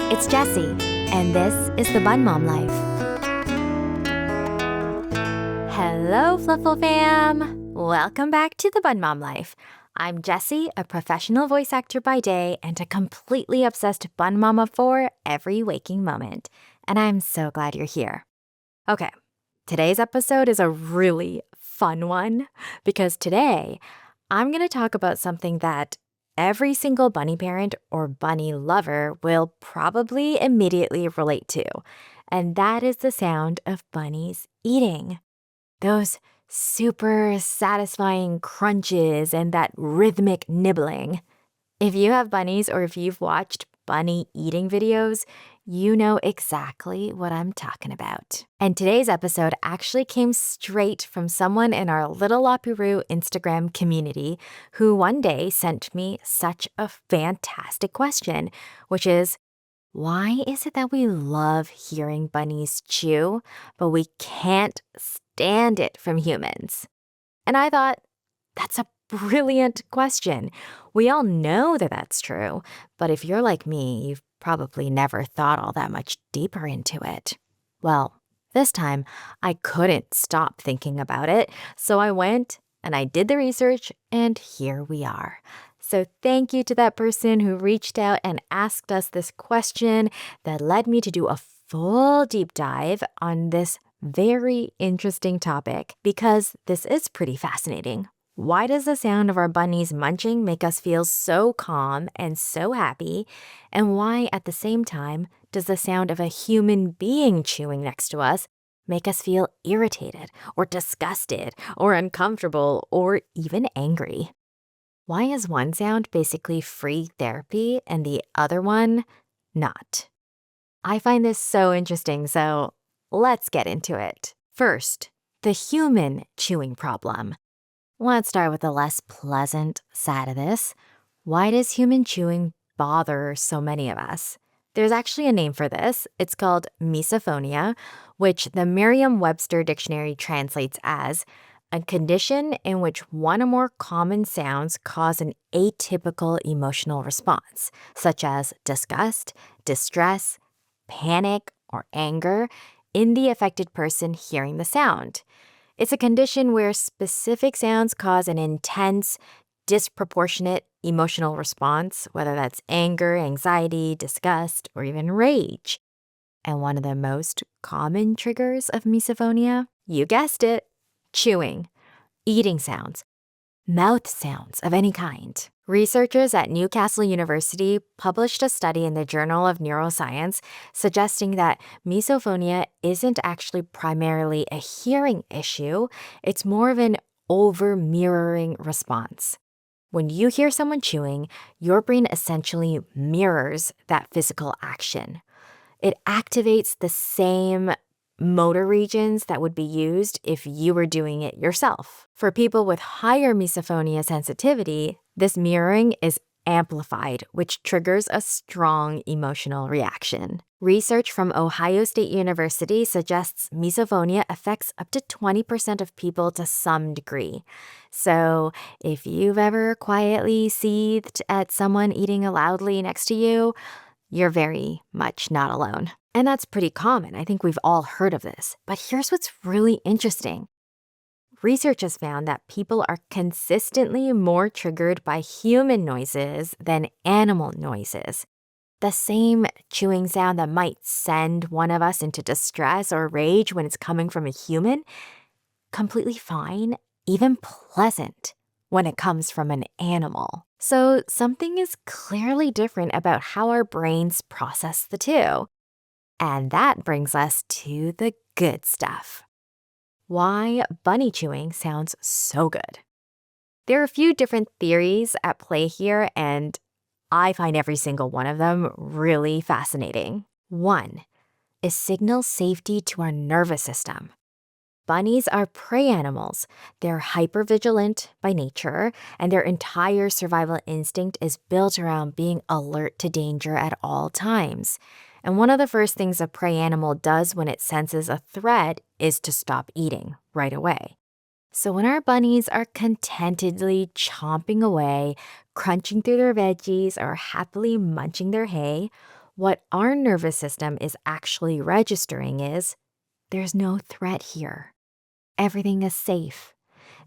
It's Jessie, and this is the Bun Mom Life. Hello, Fluffle fam! Welcome back to the Bun Mom Life. I'm Jessie, a professional voice actor by day and a completely obsessed bun mama for every waking moment. And I'm so glad you're here. Okay, today's episode is a really fun one because today I'm going to talk about something that every single bunny parent or bunny lover will probably immediately relate to, and that is the sound of bunnies eating. Those super satisfying crunches and that rhythmic nibbling. If you have bunnies or if you've watched bunny eating videos, you know exactly what I'm talking about. And today's episode actually came straight from someone in our Little Lapuru Instagram community who one day sent me such a fantastic question, which is, why is it that we love hearing bunnies chew, but we can't stand it from humans? And I thought, that's a brilliant question. We all know that that's true, but if you're like me, you've probably never thought all that much deeper into it. Well, this time, I couldn't stop thinking about it, so I went and I did the research, and here we are. So thank you to that person who reached out and asked us this question that led me to do a full deep dive on this very interesting topic, because this is pretty fascinating. Why does the sound of our bunnies munching make us feel so calm and so happy? And why, at the same time, does the sound of a human being chewing next to us make us feel irritated or disgusted or uncomfortable or even angry? Why is one sound basically free therapy and the other one not? I find this so interesting, so let's get into it. First, the human chewing problem. Let's start with the less pleasant side of this. Why does human chewing bother so many of us? There's actually a name for this. It's called misophonia, which the Merriam-Webster dictionary translates as a condition in which one or more common sounds cause an atypical emotional response, such as disgust, distress, panic, or anger in the affected person hearing the sound. It's a condition where specific sounds cause an intense, disproportionate emotional response, whether that's anger, anxiety, disgust, or even rage. And one of the most common triggers of misophonia, you guessed it, chewing, eating sounds, mouth sounds of any kind. Researchers at Newcastle University published a study in the Journal of Neuroscience suggesting that misophonia isn't actually primarily a hearing issue, it's more of an over-mirroring response. When you hear someone chewing, your brain essentially mirrors that physical action. It activates the same motor regions that would be used if you were doing it yourself. For people with higher misophonia sensitivity, this mirroring is amplified, which triggers a strong emotional reaction. Research from Ohio State University suggests misophonia affects up to 20% of people to some degree. So if you've ever quietly seethed at someone eating loudly next to you, you're very much not alone. And that's pretty common. I think we've all heard of this. But here's what's really interesting. Research has found that people are consistently more triggered by human noises than animal noises. The same chewing sound that might send one of us into distress or rage when it's coming from a human, completely fine, even pleasant when it comes from an animal. So something is clearly different about how our brains process the two. And that brings us to the good stuff. Why bunny chewing sounds so good. There are a few different theories at play here, and I find every single one of them really fascinating. One is signal safety to our nervous system. Bunnies are prey animals. They're hypervigilant by nature, and their entire survival instinct is built around being alert to danger at all times. And one of the first things a prey animal does when it senses a threat is to stop eating right away. So when our bunnies are contentedly chomping away, crunching through their veggies, or happily munching their hay, What our nervous system is actually registering is there's no threat here. Everything is safe.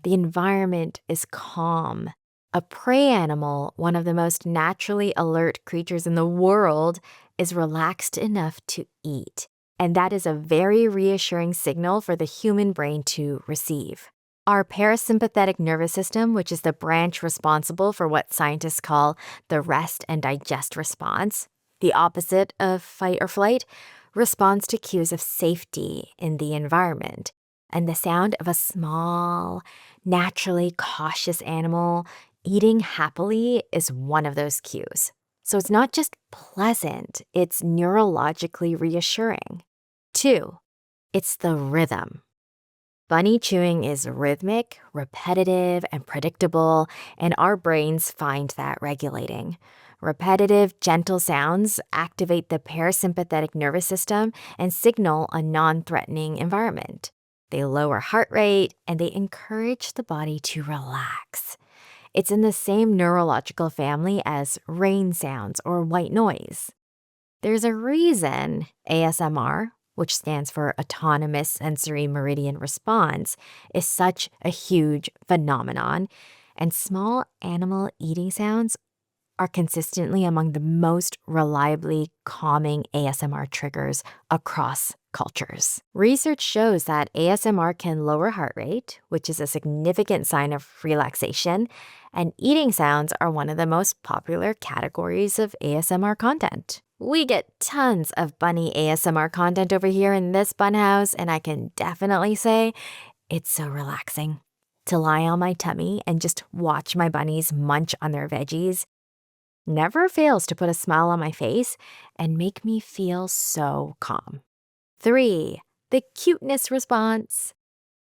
The environment is calm. A prey animal, one of the most naturally alert creatures in the world, is relaxed enough to eat. And that is a very reassuring signal for the human brain to receive. Our parasympathetic nervous system, which is the branch responsible for what scientists call the rest and digest response, the opposite of fight or flight, responds to cues of safety in the environment. And the sound of a small, naturally cautious animal eating happily is one of those cues. So it's not just pleasant, it's neurologically reassuring. 2, it's the rhythm. Bunny chewing is rhythmic, repetitive, and predictable, and our brains find that regulating. Repetitive, gentle sounds activate the parasympathetic nervous system and signal a non-threatening environment. They lower heart rate, and they encourage the body to relax. It's in the same neurological family as rain sounds or white noise. There's a reason ASMR, which stands for Autonomous Sensory Meridian Response, is such a huge phenomenon, and small animal eating sounds are consistently among the most reliably calming ASMR triggers across cultures. Research shows that ASMR can lower heart rate, which is a significant sign of relaxation, and eating sounds are one of the most popular categories of ASMR content. We get tons of bunny ASMR content over here in this bun house, and I can definitely say it's so relaxing. To lie on my tummy and just watch my bunnies munch on their veggies never fails to put a smile on my face and make me feel so calm. 3, the cuteness response.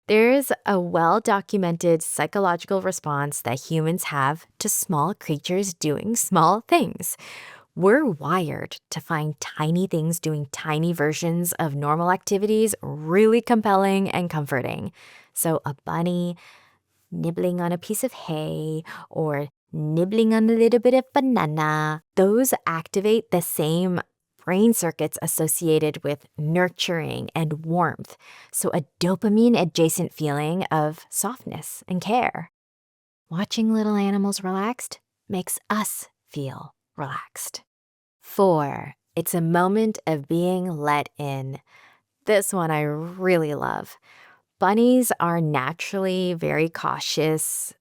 There's a well-documented psychological response that humans have to small creatures doing small things. We're wired to find tiny things doing tiny versions of normal activities really compelling and comforting. So a bunny nibbling on a piece of hay or nibbling on a little bit of banana, those activate the same brain circuits associated with nurturing and warmth, so a dopamine-adjacent feeling of softness and care. Watching little animals relaxed makes us feel relaxed. 4, it's a moment of being let in. This one I really love. Bunnies are naturally very cautious,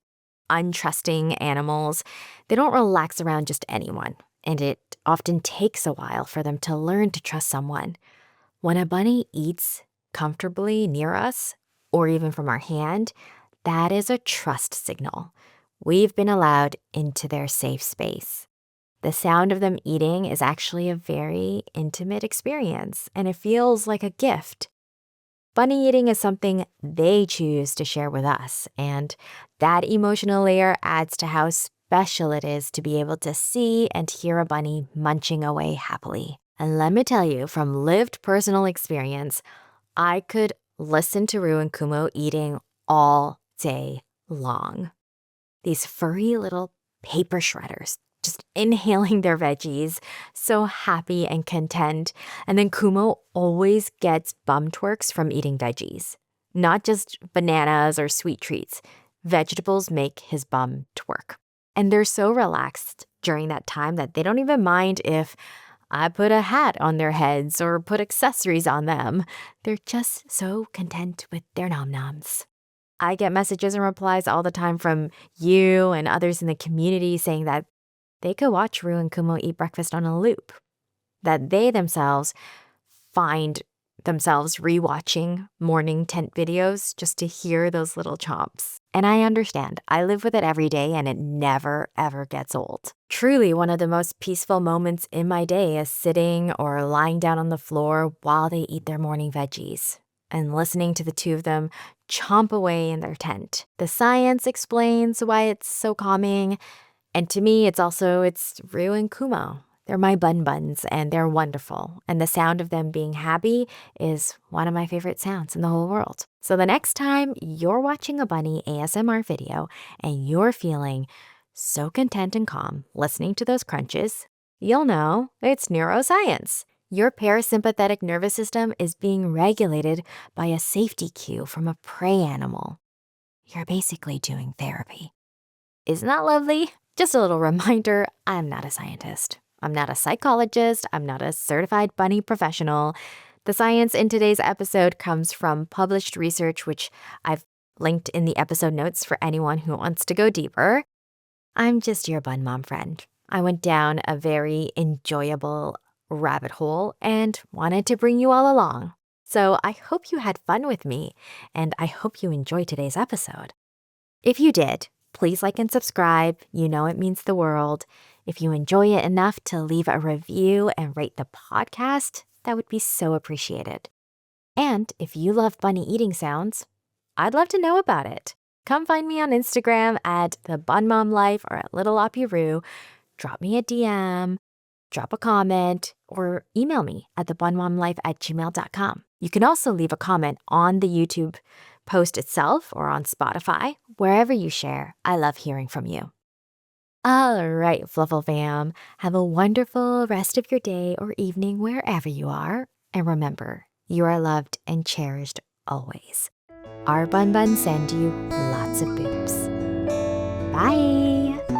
untrusting animals. They don't relax around just anyone, and it often takes a while for them to learn to trust someone. When a bunny eats comfortably near us, or even from our hand, that is a trust signal. We've been allowed into their safe space. The sound of them eating is actually a very intimate experience, and it feels like a gift. Bunny eating is something they choose to share with us, and that emotional layer adds to how special it is to be able to see and hear a bunny munching away happily. And let me tell you, from lived personal experience, I could listen to Rue and Kumo eating all day long. These furry little paper shredders, just inhaling their veggies, so happy and content. And then Kumo always gets bum twerks from eating veggies, not just bananas or sweet treats. Vegetables make his bum twerk. And they're so relaxed during that time that they don't even mind if I put a hat on their heads or put accessories on them. They're just so content with their nom-noms. I get messages and replies all the time from you and others in the community saying that they could watch Rue and Kumo eat breakfast on a loop, that they themselves find themselves rewatching morning tent videos just to hear those little chomps. And I understand. I live with it every day and it never, ever gets old. Truly, one of the most peaceful moments in my day is sitting or lying down on the floor while they eat their morning veggies and listening to the two of them chomp away in their tent. The science explains why it's so calming. And to me, it's Rue and Kumo. They're my buns, and they're wonderful. And the sound of them being happy is one of my favorite sounds in the whole world. So the next time you're watching a bunny ASMR video and you're feeling so content and calm listening to those crunches, You'll know it's neuroscience. Your parasympathetic nervous system is being regulated by a safety cue from a prey animal. You're basically doing therapy. Isn't that lovely? Just a little reminder, I'm not a scientist. I'm not a psychologist. I'm not a certified bunny professional. The science in today's episode comes from published research, which I've linked in the episode notes for anyone who wants to go deeper. I'm just your bun mom friend. I went down a very enjoyable rabbit hole and wanted to bring you all along. So I hope you had fun with me, and I hope you enjoyed today's episode. If you did, please like and subscribe. You know it means the world. If you enjoy it enough to leave a review and rate the podcast, that would be so appreciated. And if you love bunny eating sounds, I'd love to know about it. Come find me on Instagram at the Bun Mom Life or at Little Opiru. Drop me a DM, drop a comment, or email me at thebunmomlife@gmail.com. You can also leave a comment on the YouTube post itself or on Spotify, wherever you share. I love hearing from you. All right, Fluffle fam, have a wonderful rest of your day or evening wherever you are. And remember, you are loved and cherished always. Our Bun Bun send you lots of boobs. Bye!